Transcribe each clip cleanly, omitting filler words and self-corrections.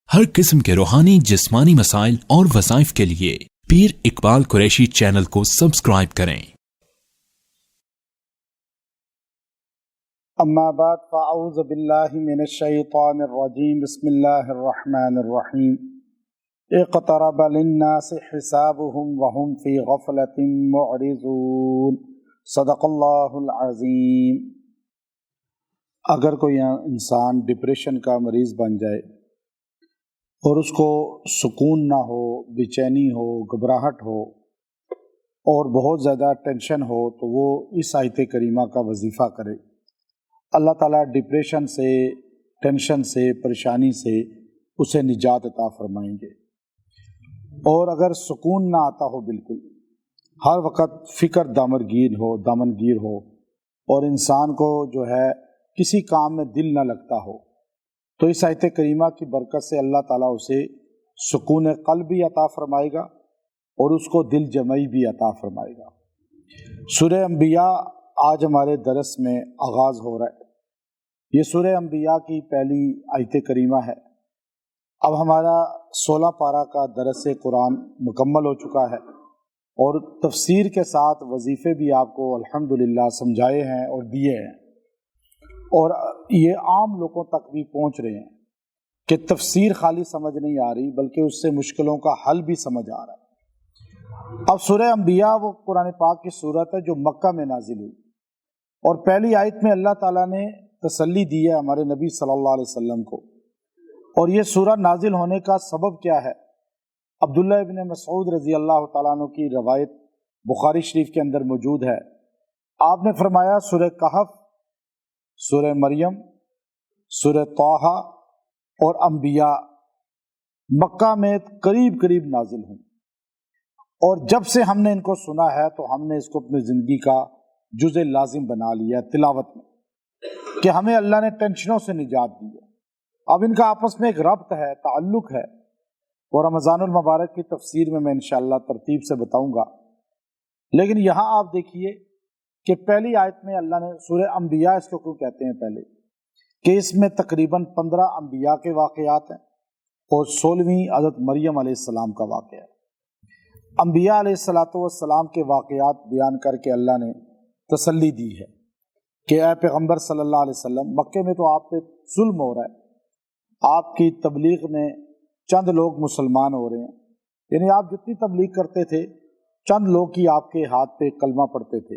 ہر قسم کے روحانی جسمانی مسائل اور وظائف کے لیے پیر اقبال قریشی چینل کو سبسکرائب کریں۔ اما بعد فاعوذ باللہ من الشیطان الرجیم بسم اللہ الرحمن الرحیم اقترب للناس حسابهم وهم فی غفلۃ معرضون صدق اللہ العظیم۔ اگر کوئی انسان ڈپریشن کا مریض بن جائے اور اس کو سکون نہ ہو، بے چینی ہو، گھبراہٹ ہو اور بہت زیادہ ٹینشن ہو تو وہ اس آیت کریمہ کا وظیفہ کرے۔ اللہ تعالیٰ ڈپریشن سے، ٹینشن سے، پریشانی سے اسے نجات عطا فرمائیں گے۔ اور اگر سکون نہ آتا ہو، بالکل ہر وقت فکر دامنگیر ہو اور انسان کو جو ہے کسی کام میں دل نہ لگتا ہو، تو اس آیت کریمہ کی برکت سے اللہ تعالیٰ اسے سکون قلب بھی عطا فرمائے گا اور اس کو دل جمعی بھی عطا فرمائے گا۔ سورہ انبیاء آج ہمارے درس میں آغاز ہو رہا ہے۔ یہ سورہ انبیاء کی پہلی آیت کریمہ ہے۔ اب ہمارا 16 پارہ کا درس قرآن مکمل ہو چکا ہے اور تفسیر کے ساتھ وظیفے بھی آپ کو الحمدللہ سمجھائے ہیں اور دیے ہیں، اور یہ عام لوگوں تک بھی پہنچ رہے ہیں کہ تفسیر خالی سمجھ نہیں آ رہی بلکہ اس سے مشکلوں کا حل بھی سمجھ آ رہا ہے۔ اب سورہ انبیاء وہ قرآن پاک کی صورت ہے جو مکہ میں نازل ہوئی، اور پہلی آیت میں اللہ تعالیٰ نے تسلی دی ہے ہمارے نبی صلی اللہ علیہ وسلم کو۔ اور یہ سورہ نازل ہونے کا سبب کیا ہے؟ عبداللہ ابن مسعود رضی اللہ تعالیٰ عنہ کی روایت بخاری شریف کے اندر موجود ہے۔ آپ نے فرمایا سورہ کہف، سورہ مریم، سورہ طٰہٰ اور انبیاء مکہ میں قریب قریب نازل ہوئی، اور جب سے ہم نے ان کو سنا ہے تو ہم نے اس کو اپنی زندگی کا جزء لازم بنا لیا تلاوت میں، کہ ہمیں اللہ نے ٹینشنوں سے نجات دی ہے۔ اب ان کا آپس میں ایک ربط ہے، تعلق ہے، اور رمضان المبارک کی تفسیر میں انشاءاللہ ترتیب سے بتاؤں گا۔ لیکن یہاں آپ دیکھیے کہ پہلی آیت میں اللہ نے سورہ انبیاء اس کو کیوں کہتے ہیں پہلے، کہ اس میں تقریباً 15 انبیاء کے واقعات ہیں اور 16ویں حضرت مریم علیہ السلام کا واقعہ ہے۔ انبیاء علیہ السلام کے واقعات بیان کر کے اللہ نے تسلی دی ہے کہ اے پیغمبر صلی اللہ علیہ وسلم، مکے میں تو آپ پہ ظلم ہو رہا ہے، آپ کی تبلیغ میں چند لوگ مسلمان ہو رہے ہیں، یعنی آپ جتنی تبلیغ کرتے تھے چند لوگ ہی آپ کے ہاتھ پہ کلمہ پڑھتے تھے۔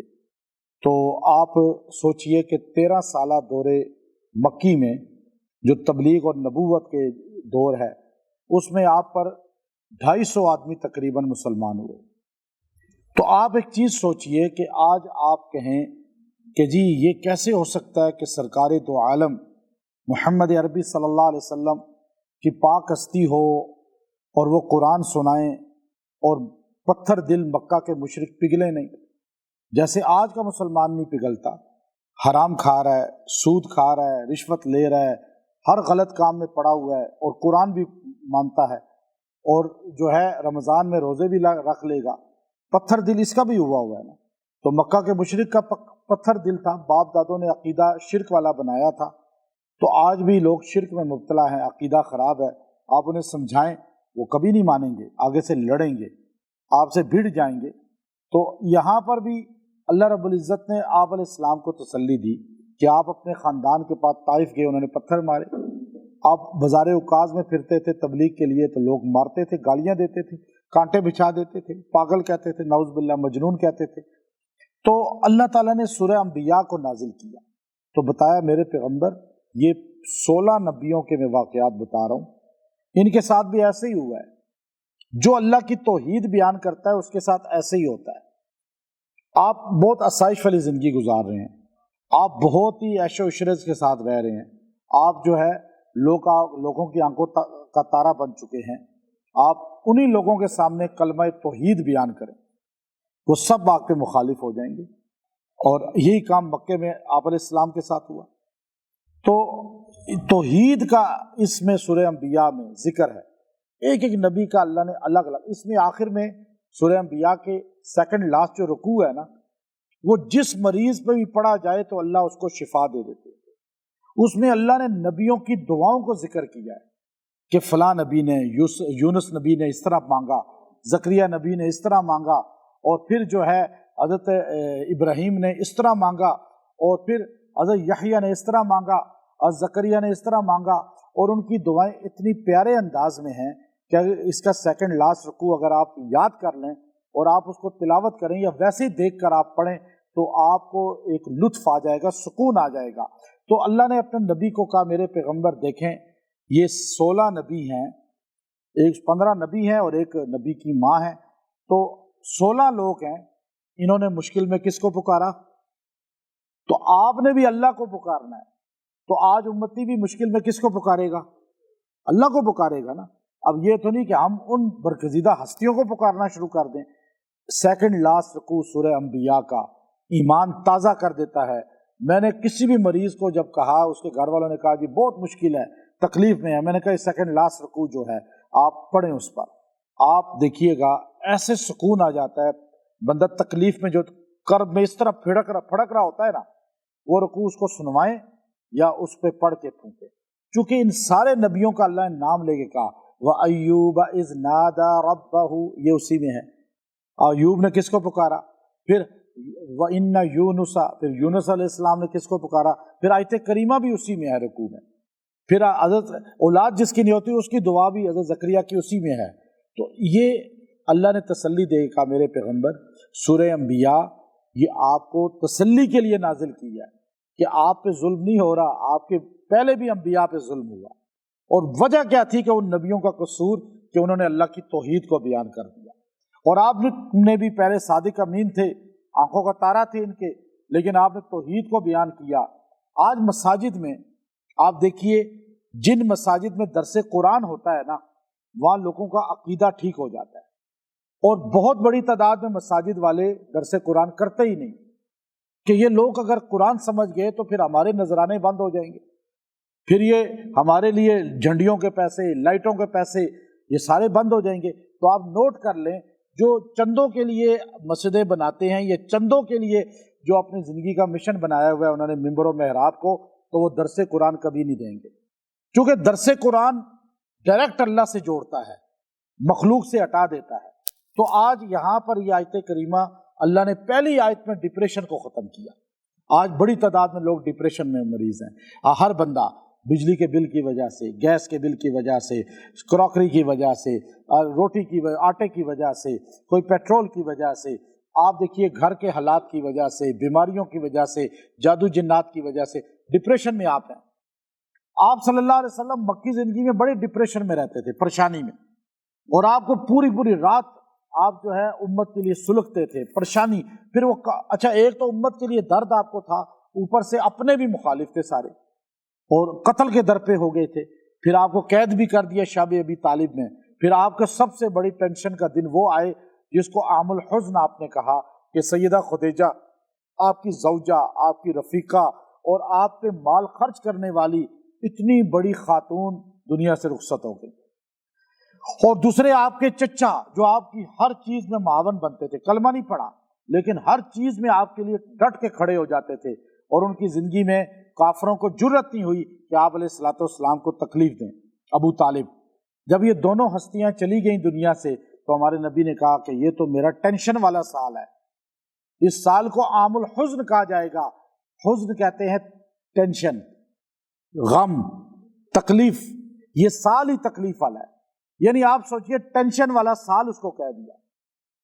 تو آپ سوچئے کہ 13 سالہ دور مکی میں جو تبلیغ اور نبوت کے دور ہے، اس میں آپ پر 250 آدمی تقریباً مسلمان ہوئے۔ تو آپ ایک چیز سوچئے کہ آج آپ کہیں کہ جی یہ کیسے ہو سکتا ہے کہ سرکار دو عالم محمد عربی صلی اللہ علیہ وسلم کی پاک ہستی ہو اور وہ قرآن سنائیں اور پتھر دل مکہ کے مشرک پگھلے نہیں، جیسے آج کا مسلمان نہیں پگھلتا، حرام کھا رہا ہے، سود کھا رہا ہے، رشوت لے رہا ہے، ہر غلط کام میں پڑا ہوا ہے اور قرآن بھی مانتا ہے، اور جو ہے رمضان میں روزے بھی رکھ لے گا، پتھر دل اس کا بھی ہوا ہے نا۔ تو مکہ کے مشرک کا پتھر دل تھا، باپ دادوں نے عقیدہ شرک والا بنایا تھا، تو آج بھی لوگ شرک میں مبتلا ہیں، عقیدہ خراب ہے، آپ انہیں سمجھائیں وہ کبھی نہیں مانیں گے، آگے سے لڑیں گے، آپ سے بھڑ جائیں گے۔ تو یہاں پر بھی اللہ رب العزت نے آپ علیہ السلام کو تسلی دی کہ آپ اپنے خاندان کے پاس طائف گئے، انہوں نے پتھر مارے، آپ بازار اوکاز میں پھرتے تھے تبلیغ کے لیے تو لوگ مارتے تھے، گالیاں دیتے تھے، کانٹے بچھا دیتے تھے، پاگل کہتے تھے، نعوذ باللہ مجنون کہتے تھے۔ تو اللہ تعالیٰ نے سورہ انبیاء کو نازل کیا تو بتایا میرے پیغمبر یہ 16 نبیوں کے میں واقعات بتا رہا ہوں، ان کے ساتھ بھی ایسے ہی ہوا ہے، جو اللہ کی توحید بیان کرتا ہے اس کے ساتھ ایسے ہی ہوتا ہے۔ آپ بہت آسائش والی زندگی گزار رہے ہیں، آپ بہت ہی عیش و عشرت کے ساتھ رہ رہے ہیں، آپ جو ہے لوگوں کی آنکھوں کا تارا بن چکے ہیں، آپ انہی لوگوں کے سامنے کلمہ توحید بیان کریں، وہ سب آپ کے مخالف ہو جائیں گے، اور یہی کام مکے میں آپ علیہ السلام کے ساتھ ہوا۔ تو توحید کا اس میں سورہ انبیاء میں ذکر ہے، ایک ایک نبی کا اللہ نے الگ الگ، اس میں آخر میں سورہ انبیاء کے سیکنڈ لاسٹ جو رکوع ہے نا، وہ جس مریض پہ بھی پڑھا جائے تو اللہ اس کو شفا دے دیتے ہیں۔ اس میں اللہ نے نبیوں کی دعاؤں کو ذکر کیا ہے کہ فلاں نبی نے یونس نبی نے اس طرح مانگا، زکریا نبی نے اس طرح مانگا، اور پھر جو ہے حضرت ابراہیم نے اس طرح مانگا، اور پھر حضرت یحییٰ نے اس طرح مانگا، اور زکریا نے اس طرح مانگا، اور ان کی دعائیں اتنی پیارے انداز میں ہیں کہ اس کا سیکنڈ لاسٹ رکوع اگر آپ یاد کر لیں اور آپ اس کو تلاوت کریں یا ویسے ہی دیکھ کر آپ پڑھیں تو آپ کو ایک لطف آ جائے گا، سکون آ جائے گا۔ تو اللہ نے اپنے نبی کو کہا میرے پیغمبر دیکھیں یہ 16 نبی ہیں، 15 نبی ہیں اور ایک نبی کی ماں ہے، تو 16 لوگ ہیں، انہوں نے مشکل میں کس کو پکارا؟ تو آپ نے بھی اللہ کو پکارنا ہے، تو آج امتی بھی مشکل میں کس کو پکارے گا؟ اللہ کو پکارے گا نا۔ اب یہ تو نہیں کہ ہم ان برگزیدہ ہستیوں کو پکارنا شروع کر دیں۔ سیکنڈ لاسٹ رکوع سورہ انبیاء کا ایمان تازہ کر دیتا ہے۔ میں نے کسی بھی مریض کو جب کہا، اس کے گھر والوں نے کہا جی بہت مشکل ہے، تکلیف میں ہے، میں نے کہا سیکنڈ لاسٹ رکوع جو ہے آپ پڑھیں، اس پر آپ دیکھیے گا ایسے سکون آ جاتا ہے۔ بندہ تکلیف میں جو کرب میں اس طرح پھڑک رہا ہوتا ہے نا، وہ رکوع اس کو سنوائیں یا اس پہ پڑھ کے پھونکے، چونکہ ان سارے نبیوں کا اللہ نے نام لے کے کہا وَأَيُّوبَ إِذْ نَادَى رَبَّهُ، یہ اسی میں ہے۔ ایوب نے کس کو پکارا؟ پھر وَإِنَّ يُونُسَ، پھر یونس علیہ السلام نے کس کو پکارا؟ پھر آیت کریمہ بھی اسی میں ہے رکوع میں۔ پھر حضرت اولاد جس کی نہیں ہوتی اس کی دعا بھی حضرت زکریا کی اسی میں ہے۔ تو یہ اللہ نے تسلی دے کہا میرے پیغمبر سورہ انبیاء یہ آپ کو تسلی کے لیے نازل کی ہے کہ آپ پہ ظلم نہیں ہو رہا، آپ کے پہلے بھی انبیاء پہ ظلم ہوا، اور وجہ کیا تھی کہ ان نبیوں کا قصور کہ انہوں نے اللہ کی توحید کو بیان کر دیا، اور آپ نے بھی پہلے صادق امین تھے، آنکھوں کا تارا تھے ان کے، لیکن آپ نے توحید کو بیان کیا۔ آج مساجد میں آپ دیکھیے، جن مساجد میں درس قرآن ہوتا ہے نا، وہاں لوگوں کا عقیدہ ٹھیک ہو جاتا ہے، اور بہت بڑی تعداد میں مساجد والے درس قرآن کرتے ہی نہیں، کہ یہ لوگ اگر قرآن سمجھ گئے تو پھر ہمارے نذرانے بند ہو جائیں گے، پھر یہ ہمارے لیے جھنڈیوں کے پیسے، لائٹوں کے پیسے، یہ سارے بند ہو جائیں گے۔ تو آپ نوٹ کر لیں، جو چندوں کے لیے مسجدیں بناتے ہیں، یہ چندوں کے لیے جو اپنی زندگی کا مشن بنایا ہوا ہے انہوں نے ممبر و محراب کو، تو وہ درس قرآن کبھی نہیں دیں گے، کیونکہ درس قرآن ڈائریکٹ اللہ سے جوڑتا ہے، مخلوق سے ہٹا دیتا ہے۔ تو آج یہاں پر یہ آیت کریمہ اللہ نے پہلی آیت میں ڈپریشن کو ختم کیا۔ آج بڑی تعداد میں لوگ ڈپریشن میں مریض ہیں، ہر بندہ بجلی کے بل کی وجہ سے، گیس کے بل کی وجہ سے، کراکری کی وجہ سے، روٹی کی آٹے کی وجہ سے، کوئی پیٹرول کی وجہ سے، آپ دیکھیے گھر کے حالات کی وجہ سے، بیماریوں کی وجہ سے، جادو جنات کی وجہ سے ڈپریشن میں آپ ہیں۔ آپ صلی اللہ علیہ وسلم مکی زندگی میں بڑے ڈپریشن میں رہتے تھے، پریشانی میں، اور آپ کو پوری رات آپ جو ہے امت کے لیے سلگتے تھے، پریشانی۔ پھر وہ اچھا ایک تو امت کے لیے درد آپ کو تھا، اوپر سے اپنے بھی مخالف تھے سارے، اور قتل کے در پہ ہو گئے تھے، پھر آپ کو قید بھی کر دیا شاب ابی طالب نے۔ پھر آپ کا سب سے بڑی ٹینشن کا دن وہ آئے جس کو عام الحزن آپ نے کہا، کہ سیدہ خدیجہ آپ کی زوجہ، آپ کی رفیقہ، اور آپ پہ مال خرچ کرنے والی اتنی بڑی خاتون دنیا سے رخصت ہو گئی، اور دوسرے آپ کے چچا جو آپ کی ہر چیز میں معاون بنتے تھے، کلمہ نہیں پڑھا لیکن ہر چیز میں آپ کے لیے ڈٹ کے کھڑے ہو جاتے تھے، اور ان کی زندگی میں کافروں کو جرأت نہیں ہوئی کہ آپ علیہ الصلوۃ والسلام کو تکلیف دیں۔ ابو طالب، جب یہ دونوں ہستیاں چلی گئیں دنیا سے تو ہمارے نبی نے کہا کہ یہ تو میرا ٹینشن والا سال ہے، اس سال کو عام الحزن کہا جائے گا۔ حزن کہتے ہیں ٹینشن، غم، تکلیف، یہ سال ہی تکلیف والا ہے، یعنی آپ سوچئے ٹینشن والا سال اس کو کہہ دیا۔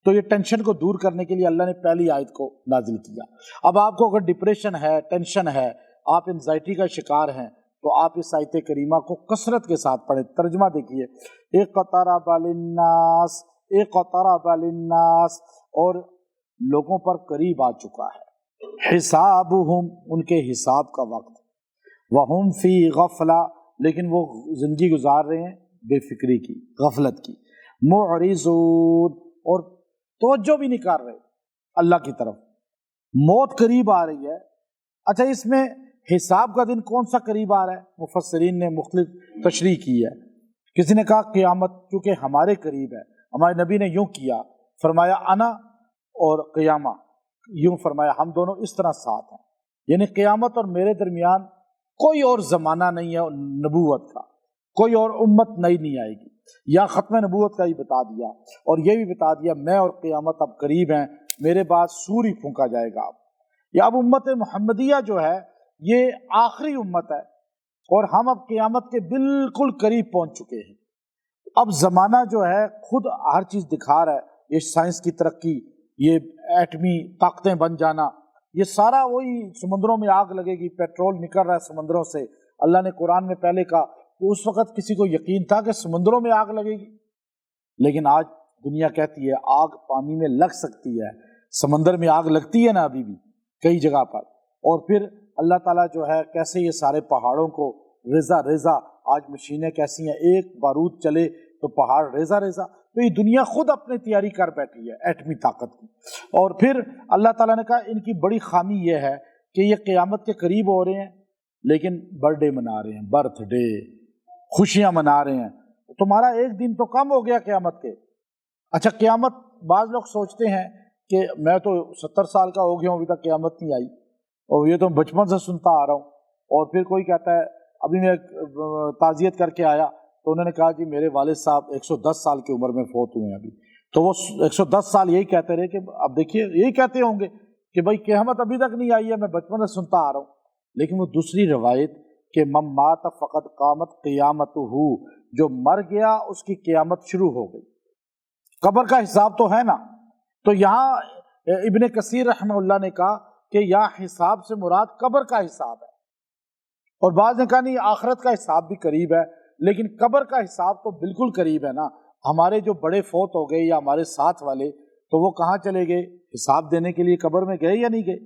تو یہ ٹینشن کو دور کرنے کے لیے اللہ نے پہلی آیت کو نازل کیا۔ اب آپ کو اگر ڈپریشن ہے، ٹینشن ہے، آپ انزائٹی کا شکار ہیں، تو آپ اس آیت کریمہ کو کثرت کے ساتھ پڑھیں۔ ترجمہ دیکھیے، اقترب للناس، اقترب للناس، اور لوگوں پر قریب آ چکا ہے، حسابہم، ان کے حساب کا وقت، وہم فی غفلہ، لیکن وہ زندگی گزار رہے ہیں بے فکری کی، غفلت کی، معرضون، اور توجہ بھی نہیں کر رہے اللہ کی طرف۔ موت قریب آ رہی ہے۔ اچھا، اس میں حساب کا دن کون سا قریب آ رہا ہے؟ مفسرین نے مختلف تشریح کی ہے۔ کسی نے کہا قیامت، کیونکہ ہمارے قریب ہے، ہمارے نبی نے یوں کیا، فرمایا انا اور قیامہ، یوں فرمایا ہم دونوں اس طرح ساتھ ہیں، یعنی قیامت اور میرے درمیان کوئی اور زمانہ نہیں ہے نبوت کا، کوئی اور امت نئی نہیں آئے گی. یا ختم نبوت کا ہی بتا دیا، اور یہ بھی بتا دیا میں اور قیامت اب قریب ہیں، میرے بعد سور ہی پھونکا جائے گا. اب امت محمدیہ جو ہے یہ آخری امت ہے، اور ہم اب قیامت کے بالکل قریب پہنچ چکے ہیں. اب زمانہ جو ہے خود ہر چیز دکھا رہا ہے، یہ سائنس کی ترقی، یہ ایٹمی طاقتیں بن جانا، یہ سارا وہی سمندروں میں آگ لگے گی، پیٹرول نکل رہا ہے سمندروں سے. اللہ نے قرآن میں پہلے کہا کہ اس وقت کسی کو یقین تھا کہ سمندروں میں آگ لگے گی، لیکن آج دنیا کہتی ہے آگ پانی میں لگ سکتی ہے. سمندر میں آگ لگتی ہے نا ابھی بھی کئی جگہ پر. اور پھر اللہ تعالیٰ جو ہے کیسے یہ سارے پہاڑوں کو ریزہ ریزہ، آج مشینیں کیسی ہیں، ایک بارود چلے تو پہاڑ ریزہ ریزہ. تو یہ دنیا خود اپنی تیاری کر بیٹھی ہے ایٹمی طاقت کی. اور پھر اللہ تعالیٰ نے کہا ان کی بڑی خامی یہ ہے کہ یہ قیامت کے قریب ہو رہے ہیں لیکن برتھ ڈے منا رہے ہیں، برتھ ڈے، خوشیاں منا رہے ہیں. تمہارا ایک دن تو کم ہو گیا قیامت کے. اچھا قیامت، بعض لوگ سوچتے ہیں کہ میں تو 70 سال کا ہو گیا ہوں ابھی تک قیامت نہیں آئی، اور یہ تو بچپن سے سنتا آ رہا ہوں. اور پھر کوئی کہتا ہے، ابھی میں تعزیت کر کے آیا تو انہوں نے کہا جی میرے والد صاحب 110 سال کی عمر میں فوت ہوئے ہیں ابھی. تو وہ 110 سال یہی کہتے رہے کہ اب دیکھیے یہی کہتے ہوں گے کہ بھائی قیامت ابھی تک نہیں آئی ہے، میں بچپن سے سنتا آ رہا ہوں. لیکن وہ دوسری روایت کہ من مات فقط قامت قیامتہ، جو مر گیا اس کی قیامت شروع ہو گئی. قبر کا حساب تو ہے نا. تو یہاں ابن کثیر رحمہ اللہ نے کہا کہ یا حساب سے مراد قبر کا حساب ہے، اور بعض نے کہا نہیں آخرت کا حساب بھی قریب ہے، لیکن قبر کا حساب تو بالکل قریب ہے نا. ہمارے جو بڑے فوت ہو گئے یا ہمارے ساتھ والے، تو وہ کہاں چلے گئے؟ حساب دینے کے لیے قبر میں گئے یا نہیں گئے؟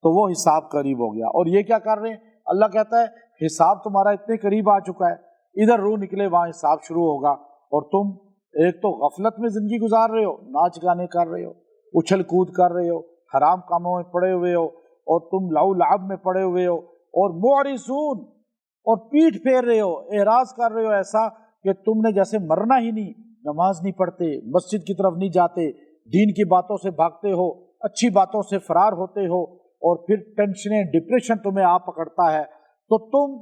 تو وہ حساب قریب ہو گیا. اور یہ کیا کر رہے ہیں؟ اللہ کہتا ہے حساب تمہارا اتنے قریب آ چکا ہے، ادھر روح نکلے وہاں حساب شروع ہوگا. اور تم ایک تو غفلت میں زندگی گزار رہے ہو، ناچ گانے کر رہے ہو، اچھل کود کر رہے ہو، حرام کاموں میں پڑے ہوئے ہو، اور تم لعو لعب میں پڑے ہوئے ہو، اور معرضون، اور پیٹھ پھیر رہے ہو، اعراض کر رہے ہو ایسا کہ تم نے جیسے مرنا ہی نہیں. نماز نہیں پڑھتے، مسجد کی طرف نہیں جاتے، دین کی باتوں سے بھاگتے ہو، اچھی باتوں سے فرار ہوتے ہو، اور پھر ٹینشنیں، ڈپریشن تمہیں آ پکڑتا ہے. تو تم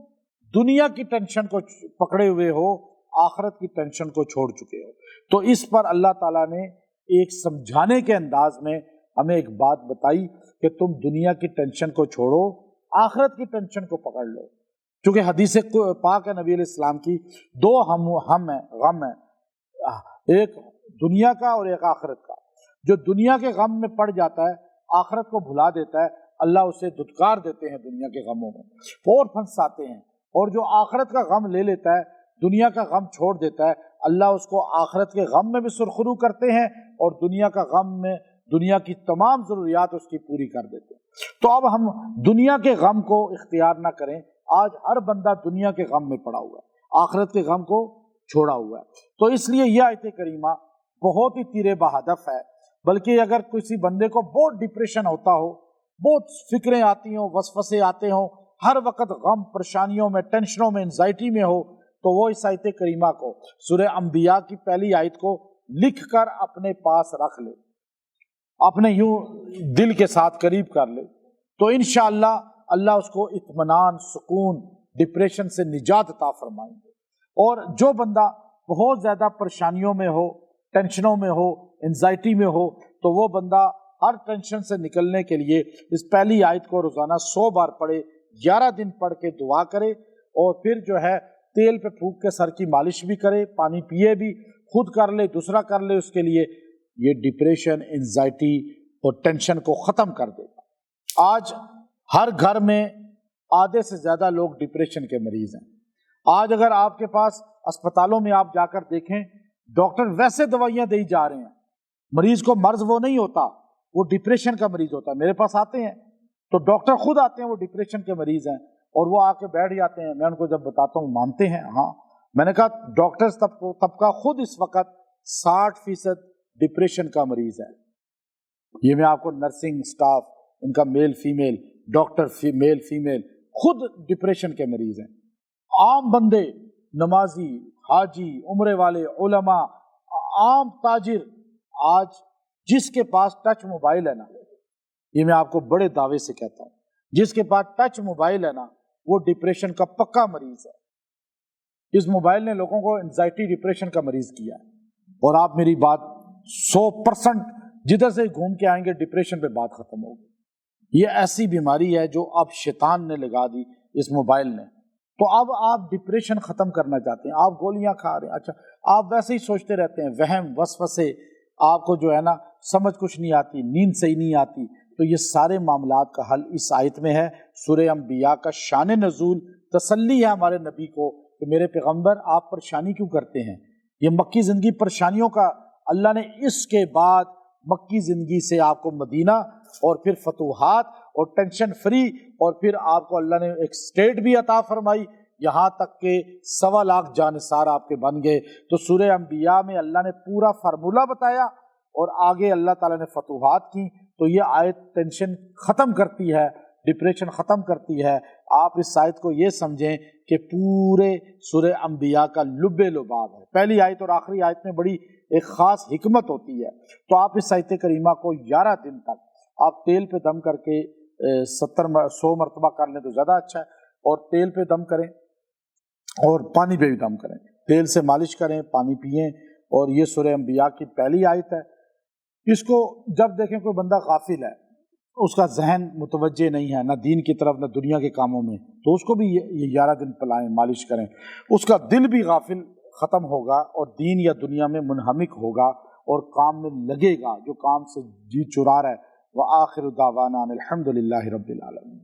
دنیا کی ٹینشن کو پکڑے ہوئے ہو، آخرت کی ٹینشن کو چھوڑ چکے ہو. تو اس پر اللہ تعالیٰ نے ایک سمجھانے کے انداز میں ہمیں ایک بات بتائی کہ تم دنیا کی ٹینشن کو چھوڑو، آخرت کی ٹینشن کو پکڑ لو. چونکہ حدیث پاک ہے نبی علیہ السلام کی، دو غم ہیں، ایک دنیا کا اور ایک آخرت کا. جو دنیا کے غم میں پڑ جاتا ہے، آخرت کو بھلا دیتا ہے، اللہ اسے دھتکار دیتے ہیں دنیا کے غموں میں، اور پھنساتے ہیں. اور جو آخرت کا غم لے لیتا ہے، دنیا کا غم چھوڑ دیتا ہے، اللہ اس کو آخرت کے غم میں بھی سرخرو کرتے ہیں، اور دنیا کا غم میں دنیا کی تمام ضروریات اس کی پوری کر دیتے ہیں. تو اب ہم دنیا کے غم کو اختیار نہ کریں. آج ہر بندہ دنیا کے غم میں پڑا ہوا ہے، آخرت کے غم کو چھوڑا ہوا ہے. تو اس لیے یہ آیت کریمہ بہت ہی تیرے بہدف ہے. بلکہ اگر کسی بندے کو بہت ڈپریشن ہوتا ہو، بہت فکریں آتی ہوں، وسوسے آتے ہوں، ہر وقت غم، پریشانیوں میں، ٹینشنوں میں، انزائٹی میں ہو، تو وہ اس آیت کریمہ کو، سورہ انبیاء کی پہلی آیت کو لکھ کر اپنے پاس رکھ لے، اپنے یوں دل کے ساتھ قریب کر لے، تو انشاءاللہ اللہ اس کو اطمینان، سکون، ڈپریشن سے نجات عطا فرمائیں گے. اور جو بندہ بہت زیادہ پریشانیوں میں ہو، ٹینشنوں میں ہو، انزائٹی میں ہو، تو وہ بندہ ہر ٹینشن سے نکلنے کے لیے اس پہلی آیت کو روزانہ 100 بار پڑھے، 11 دن پڑھ کے دعا کرے، اور پھر جو ہے تیل پہ پھونک کے سر کی مالش بھی کرے، پانی پیے بھی، خود کر لے، دوسرا کر لے اس کے لیے. یہ ڈپریشن، انزائٹی اور ٹینشن کو ختم کر دے گا. آج ہر گھر میں آدھے سے زیادہ لوگ ڈپریشن کے مریض ہیں. آج اگر آپ کے پاس اسپتالوں میں آپ جا کر دیکھیں، ڈاکٹر ویسے دوائیاں دی جا رہے ہیں، مریض کو مرض وہ نہیں ہوتا، وہ ڈپریشن کا مریض ہوتا ہے. میرے پاس آتے ہیں تو ڈاکٹر خود آتے ہیں، وہ ڈپریشن کے مریض ہیں، اور وہ آ کے بیٹھ جاتے ہیں. میں ان کو جب بتاتا ہوں مانتے ہیں. ہاں، میں نے کہا ڈاکٹرز طبقہ خود اس وقت 60% ڈپریشن کا مریض ہے. یہ میں آپ کو نرسنگ سٹاف، ان کا male female, doctor male female, خود ڈپریشن کے مریض ہیں. عام بندے، نمازی، حاجی، عمرے والے، علماء، عام تاجر، آج جس کے پاس ٹچ موبائل ہے نا، یہ میں آپ کو بڑے دعوے سے کہتا ہوں، جس کے پاس ٹچ موبائل ہے نا، وہ ڈپریشن کا پکا مریض ہے. اس موبائل نے لوگوں کو انزائٹی ڈپریشن کا مریض کیا ہے، اور آپ میری بات 100% جدھر سے گھوم کے آئیں گے ڈپریشن پہ بات ختم ہوگی۔ یہ ایسی بیماری ہے جو اب شیطان نے لگا دی اس موبائل نے۔ تو اب آپ ڈپریشن ختم کرنا چاہتے ہیں، آپ گولیاں کھا رہے ہیں، اچھا آپ ویسے ہی سوچتے رہتے ہیں، وہم وسوسے، آپ کو جو ہے نا سمجھ کچھ نہیں آتی، نیند صحیح نہیں آتی، تو یہ سارے معاملات کا حل اس آیت میں ہے۔ سورہ انبیاء کا شان نزول تسلی ہے ہمارے نبی کو کہ میرے پیغمبر آپ پریشانی کیوں کرتے ہیں؟ یہ مکی زندگی پریشانیوں کا، اللہ نے اس کے بعد مکی زندگی سے آپ کو مدینہ اور پھر فتوحات اور ٹینشن فری، اور پھر آپ کو اللہ نے ایک سٹیٹ بھی عطا فرمائی، یہاں تک کہ 1.25 لاکھ جانثار آپ کے بن گئے۔ تو سورہ انبیاء میں اللہ نے پورا فارمولہ بتایا، اور آگے اللہ تعالیٰ نے فتوحات کی۔ تو یہ آیت ٹینشن ختم کرتی ہے، ڈپریشن ختم کرتی ہے۔ آپ اس آیت کو یہ سمجھیں کہ پورے سورہ انبیاء کا لب لباب ہے۔ پہلی آیت اور آخری آیت میں بڑی ایک خاص حکمت ہوتی ہے۔ تو آپ اس آیت کریمہ کو 11 دن تک آپ تیل پہ دم کر کے 100 مرتبہ کر لیں تو زیادہ اچھا ہے، اور تیل پہ دم کریں اور پانی پہ بھی دم کریں، تیل سے مالش کریں، پانی پئیں۔ اور یہ سورہ انبیاء کی پہلی آیت ہے۔ اس کو جب دیکھیں کوئی بندہ غافل ہے، اس کا ذہن متوجہ نہیں ہے نہ دین کی طرف نہ دنیا کے کاموں میں، تو اس کو بھی یہ 11 دن پلائیں، مالش کریں، اس کا دل بھی غافل ختم ہوگا اور دین یا دنیا میں منہمک ہوگا اور کام میں لگے گا جو کام سے جی چرا رہا ہے۔ وآخر دعوانا الحمد للہ رب العالمین۔